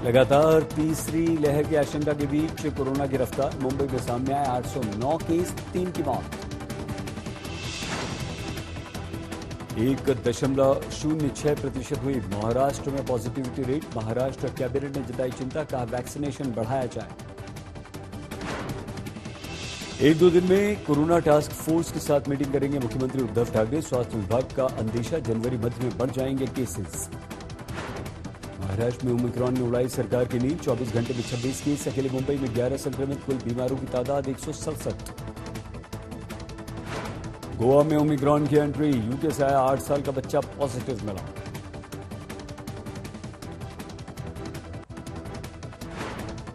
लगातार तीसरी लहर की आशंका के बीच कोरोना की रफ्तार। मुंबई में सामने आए 809 केस, 3 की मौत। 1.06% हुई महाराष्ट्र में पॉजिटिविटी रेट। महाराष्ट्र कैबिनेट ने जताई चिंता, कहा वैक्सीनेशन बढ़ाया जाए। 1-2 दिन में कोरोना टास्क फोर्स के साथ मीटिंग करेंगे मुख्यमंत्री उद्धव ठाकरे। स्वास्थ्य विभाग का अंदेशा, जनवरी मध्य में बढ़ जाएंगे केसेस। महाराष्ट्र में ओमिक्रॉन ने उड़ाई सरकार की नींद। 24 घंटे में 26 केस। अकेले मुंबई में 11 संक्रमित, कुल बीमारों की तादाद 167। गोवा में ओमिक्रॉन की एंट्री। यूके से आया 8 साल का बच्चा पॉजिटिव मिला।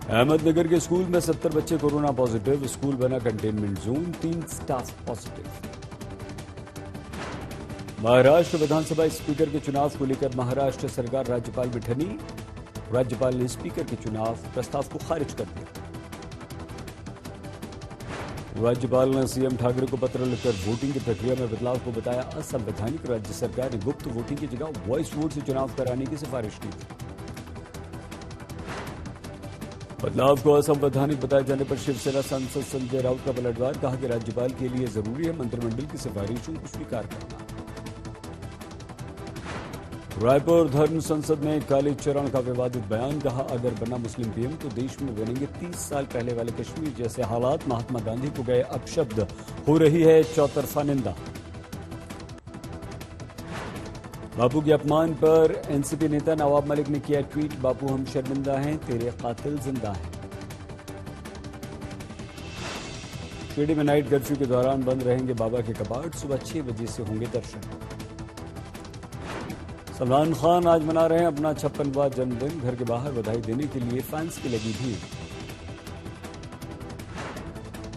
अहमदनगर के स्कूल में 70 बच्चे कोरोना पॉजिटिव। स्कूल बना containment zone, 3 staff positive. Maharashtra विधानसभा स्पीकर के चुनाव को लेकर महाराष्ट्र सरकार राज्यपाल में ठनी। राज्यपाल ने स्पीकर के चुनाव प्रस्ताव को खारिज कर दिया। राज्यपाल ने सीएम ठाकरे को पत्र लिखकर वोटिंग की प्रक्रिया में बदलाव को बताया असंवैधानिक। राज्य सरकार ने गुप्त वोटिंग की जगह वॉइस वोट से चुनाव कराने की सिफारिश की थी। बदलाव को असंवैधानिक बताए जाने पर शिवसेना सांसद संजय राउत का पलटवार। कहा कि राज्यपाल के लिए जरूरी है मंत्रिमंडल की सिफारिशों को स्वीकार करना। रायपुर धर्म संसद ने कालीचरण का विवादित बयान। कहा अगर बना मुस्लिम पीएम तो देश में बनेंगे 30 साल पहले वाले कश्मीर जैसे हालात। महात्मा गांधी को गए अपशब्द, हो रही है चौतरफा निंदा। बापू के अपमान पर एनसीपी नेता नवाब मलिक ने किया ट्वीट। बापू हम शर्मिंदा हैं, तेरे कातिल जिंदा हैं। शिरडी में नाइट कर्फ्यू के दौरान बंद रहेंगे बाबा के कपाट। सुबह 6 बजे से होंगे दर्शन। सलमान खान आज मना रहे हैं अपना 56वां जन्मदिन। घर के बाहर बधाई देने के लिए फैंस की लगी भीड़।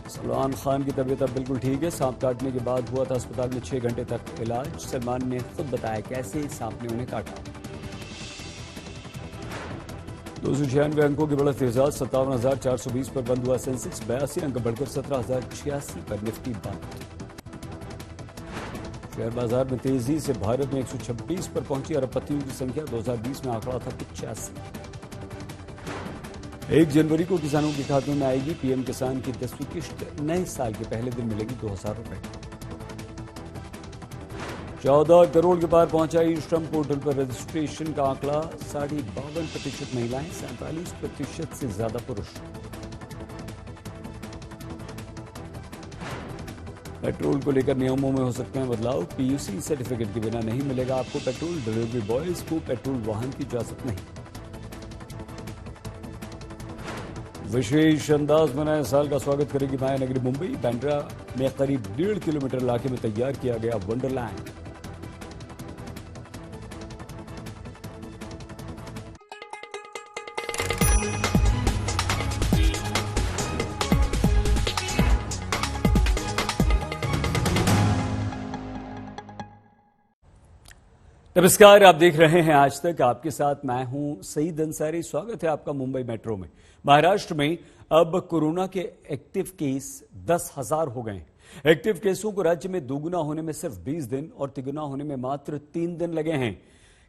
सलमान खान की तबीयत अब बिल्कुल ठीक है। सांप काटने के बाद हुआ था अस्पताल में 6 घंटे तक इलाज। सलमान ने खुद बताया कैसे सांप ने उन्हें काटा। 296 अंकों की बढ़त के साथ 57,420 पर बंद हुआ सेंसेक्स। 82 अंक बढ़कर 17,086 पर निफ्टी बंद। शेयर बाजार में तेजी से भारत में 126 पर पहुंची। अरबपतियों की संख्या 2020 में आंकड़ा था 85। 1 जनवरी को किसानों के खातों में आएगी पीएम किसान की 10वीं किश्त। नए साल के पहले दिन मिलेगी 2000 रुपए। 14 करोड़ के पार पहुंचा ई श्रम पोर्टल पर रजिस्ट्रेशन का आंकड़ा। 52.5% महिलाएं, 47% से ज्यादा पुरुष। पेट्रोल को लेकर नियमों में हो सकते हैं बदलाव। पीयूसी सर्टिफिकेट के बिना नहीं मिलेगा आपको पेट्रोल। डिलीवरी बॉयज को पेट्रोल वाहन की इजाजत नहीं। विशेष अंदाज में नए साल का स्वागत करेगी माया नगरी मुंबई। बांद्रा में करीब 1.5 किलोमीटर इलाके में तैयार किया गया वंडरलैंड। नमस्कार, आप देख रहे हैं आज तक। आपके साथ मैं हूं सईद अंसारी। स्वागत है आपका मुंबई मेट्रो में। महाराष्ट्र में अब कोरोना के एक्टिव केस 10,000 हो गए। एक्टिव केसों को राज्य में दोगुना होने में सिर्फ 20 दिन और तिगुना होने में मात्र 3 दिन लगे हैं।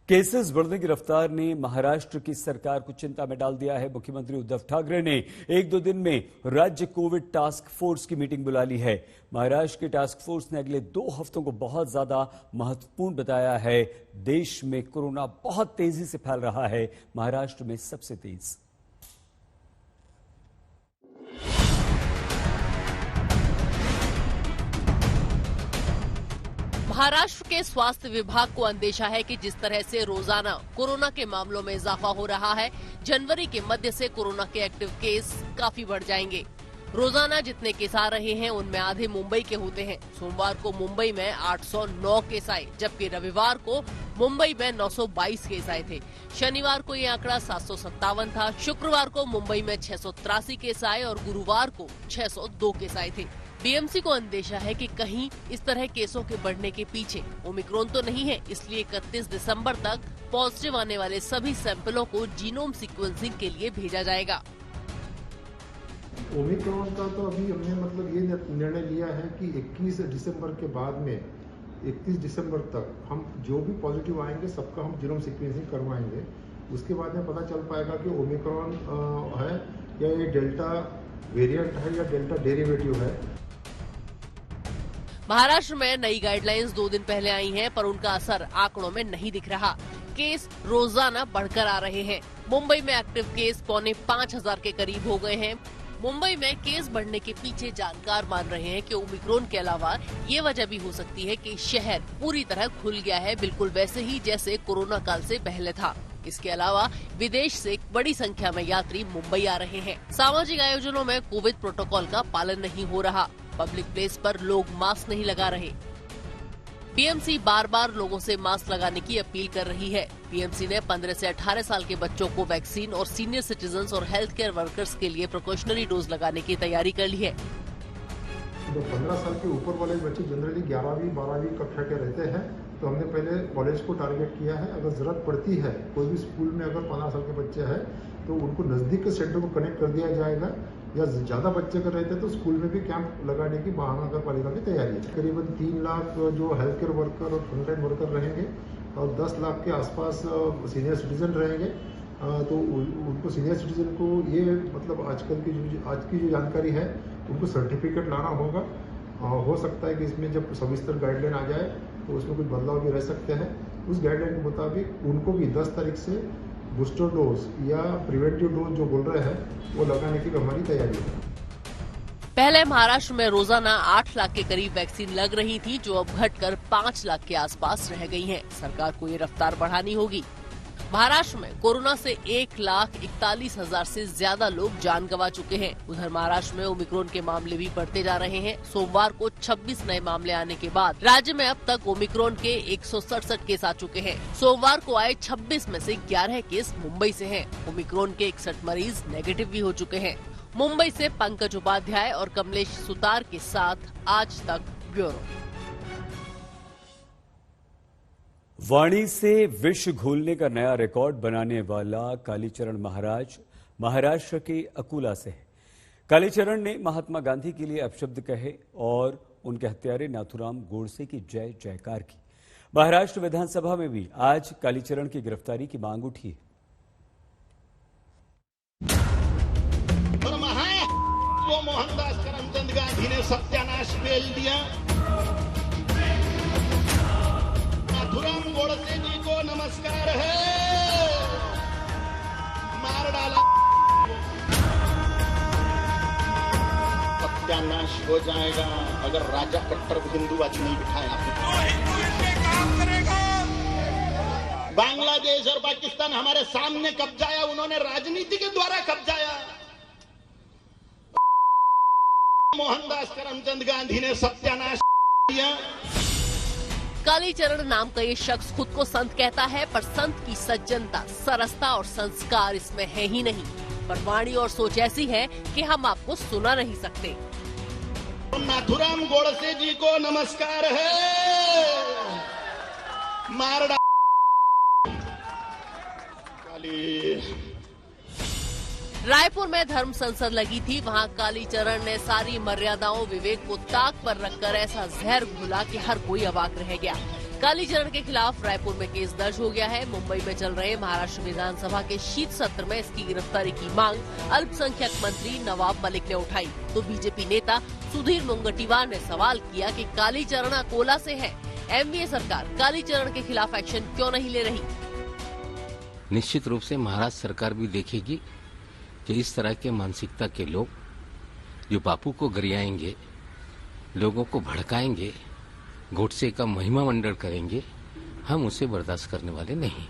केसेस बढ़ने की रफ्तार ने महाराष्ट्र की सरकार को चिंता में डाल दिया है। मुख्यमंत्री उद्धव ठाकरे ने 1-2 दिन में राज्य कोविड टास्क फोर्स की मीटिंग बुला ली है। महाराष्ट्र की टास्क फोर्स ने अगले 2 हफ्तों को बहुत ज्यादा महत्वपूर्ण बताया है। देश में कोरोना बहुत तेजी से फैल रहा है, महाराष्ट्र में सबसे तेज। महाराष्ट्र के स्वास्थ्य विभाग को अंदेशा है कि जिस तरह से रोजाना कोरोना के मामलों में इजाफा हो रहा है, जनवरी के मध्य से कोरोना के एक्टिव केस काफी बढ़ जाएंगे। रोजाना जितने केस आ रहे हैं उनमें आधे मुंबई के होते हैं। सोमवार को मुंबई में 809 केस आए, जबकि रविवार को मुंबई में 922 केस आए थे। शनिवार को ये आंकड़ा 757 था। शुक्रवार को मुंबई में 683 केस आए और गुरुवार को 602 केस आए थे। बीएमसी को अंदेशा है कि कहीं इस तरह केसों के बढ़ने के पीछे ओमिक्रॉन तो नहीं है, इसलिए 31 दिसंबर तक पॉजिटिव आने वाले सभी सैंपलों को जीनोम सीक्वेंसिंग के लिए भेजा जाएगा। ओमिक्रॉन का तो अभी हमने ये निर्णय लिया है कि 21 दिसंबर के बाद में 31 दिसंबर तक हम जो भी पॉजिटिव आएंगे सबका हम जीनोम सीक्वेंसिंग करवाएंगे उसके बाद में पता चल पाएगा कि ओमिक्रॉन है या ये डेल्टा वेरिएंट है या डेल्टा डेरिवेटिव है। महाराष्ट्र में नई गाइडलाइंस 2 दिन पहले आई हैं, पर उनका असर आंकड़ों में नहीं दिख रहा। केस रोजाना बढ़कर आ रहे हैं। मुंबई में एक्टिव केस 4,500 के करीब हो गए हैं। मुंबई में केस बढ़ने के पीछे जानकार मान रहे हैं कि ओमिक्रॉन के अलावा ये वजह भी हो सकती है कि शहर पूरी तरह खुल गया है, बिल्कुल वैसे ही जैसे कोरोना काल से पहले था। इसके अलावा विदेश से बड़ी संख्या में यात्री मुंबई आ रहे हैं। सामाजिक आयोजनों में कोविड प्रोटोकॉल का पालन नहीं हो रहा। पब्लिक प्लेस पर लोग मास्क नहीं लगा रहे। पीएमसी बार बार लोगों से मास्क लगाने की अपील कर रही है। पीएमसी ने 15 से 18 साल के बच्चों को वैक्सीन और सीनियर सिटीजन्स और हेल्थ केयर वर्कर्स के लिए प्रिकॉशनरी डोज लगाने की तैयारी कर ली है। जो 15 साल के ऊपर वाले बच्चे जनरली 11वीं 12वीं कक्षा के रहते हैं, तो हमने पहले कॉलेज को टारगेट किया है। अगर जरूरत पड़ती है कोई भी स्कूल में अगर 15 साल के बच्चे हैं तो उनको नजदीक के सेंटर को कनेक्ट कर दिया जाएगा, या ज्यादा बच्चे अगर रहते हैं तो स्कूल में भी कैंप लगाने की महानगर पालिका की तैयारी है। करीबन 3 लाख जो हेल्थ केयर वर्कर और फ्रंटलाइन वर्कर रहेंगे और 10 लाख के आसपास सीनियर सिटीजन रहेंगे। तो उनको सीनियर सिटीजन को ये मतलब आज की जो जानकारी है उनको सर्टिफिकेट लाना होगा। हो सकता है कि इसमें जब सविस्तर गाइडलाइन आ जाए तो उसमें कुछ बदलाव भी रह सकते हैं। उस गाइडलाइन के मुताबिक उनको भी 10 तारीख से बूस्टर डोज या प्रिवेंटिव डोज जो बोल रहे हैं वो लगाने की हमारी तैयारी है। पहले महाराष्ट्र में रोजाना 8 लाख के करीब वैक्सीन लग रही थी, जो अब घटकर 5 लाख के आसपास रह गई हैं। सरकार को ये रफ्तार बढ़ानी होगी। महाराष्ट्र में कोरोना से 1,41,000 से ज्यादा लोग जान गंवा चुके हैं। उधर महाराष्ट्र में ओमिक्रॉन के मामले भी बढ़ते जा रहे हैं। सोमवार को 26 नए मामले आने के बाद राज्य में अब तक ओमिक्रॉन के 167 केस आ चुके हैं। सोमवार को आए 26 में से 11 केस मुंबई से हैं। ओमिक्रॉन के 61 मरीज नेगेटिव भी हो चुके हैं। मुंबई से पंकज उपाध्याय और कमलेश सुतार के साथ आज तक ब्यूरो। वाणी से विष घोलने का नया रिकॉर्ड बनाने वाला कालीचरण महाराज महाराष्ट्र के अकोला से है। कालीचरण ने महात्मा गांधी के लिए अपशब्द कहे और उनके हत्यारे नाथूराम गोडसे की जय जयकार की। महाराष्ट्र विधानसभा में भी आज कालीचरण की गिरफ्तारी की मांग उठी। वो मोहनदास करमचंद गांधी ने सत्यानाश पेल दिया। नाथूराम गोडसे जी को नमस्कार है। मार डाला, सत्यानाश हो जाएगा अगर राजा कट्टर हिंदूवादी नहीं बिठाया। बांग्लादेश और पाकिस्तान हमारे सामने कब्जाया, उन्होंने राजनीति के द्वारा कब्जाया। मोहनदास करमचंद गांधी ने सत्यानाश किया। कालीचरण नाम का ये शख्स खुद को संत कहता है, पर संत की सज्जनता, सरसता और संस्कार इसमें है ही नहीं। पर वाणी और सोच ऐसी है कि हम आपको सुना नहीं सकते। नाथूराम गोडसे जी को नमस्कार है। मार डाला। रायपुर में धर्म संसद लगी थी। वहां कालीचरण ने सारी मर्यादाओं, विवेक को ताक पर रखकर ऐसा जहर घोला कि हर कोई अवाक रह गया। कालीचरण के खिलाफ रायपुर में केस दर्ज हो गया है। मुंबई में चल रहे महाराष्ट्र विधानसभा के शीत सत्र में इसकी गिरफ्तारी की मांग अल्पसंख्यक मंत्री नवाब मलिक ने उठाई, तो बीजेपी नेता सुधीर मुनगंटीवार ने सवाल किया कि कालीचरण अकोला से है, एमवीए सरकार कालीचरण के खिलाफ एक्शन क्यों नहीं ले रही। निश्चित रूप से महाराष्ट्र सरकार भी देखेगी कि इस तरह के मानसिकता के लोग जो बापू को गरियाएंगे, लोगों को भड़काएंगे, गोडसे का महिमा मंडन करेंगे, हम उसे बर्दाश्त करने वाले नहीं।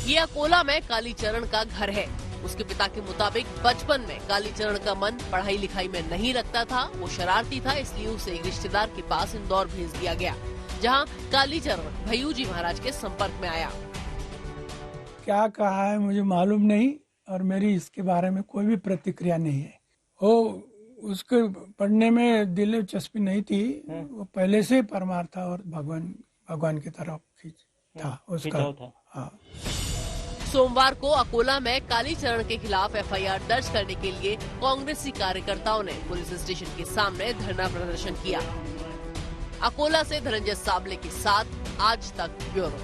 ये अकोला में कालीचरण का घर है। उसके पिता के मुताबिक बचपन में कालीचरण का मन पढ़ाई लिखाई में नहीं लगता था। वो शरारती था, इसलिए उसे एक रिश्तेदार के पास इंदौर भेज दिया गया, जहाँ कालीचरण भैयूजी महाराज के संपर्क में आया। क्या कहा है मुझे मालूम नहीं और मेरी इसके बारे में कोई भी प्रतिक्रिया नहीं है। वो उसके पढ़ने में दिलचस्पी नहीं थी, वो पहले से परमार था और भगवान की तरफ था उसका। हाँ। सोमवार को अकोला में कालीचरण के खिलाफ एफआईआर दर्ज करने के लिए कांग्रेसी कार्यकर्ताओं ने पुलिस स्टेशन के सामने धरना प्रदर्शन किया। अकोला से धनंजय साबले के साथ आज तक ब्यूरो।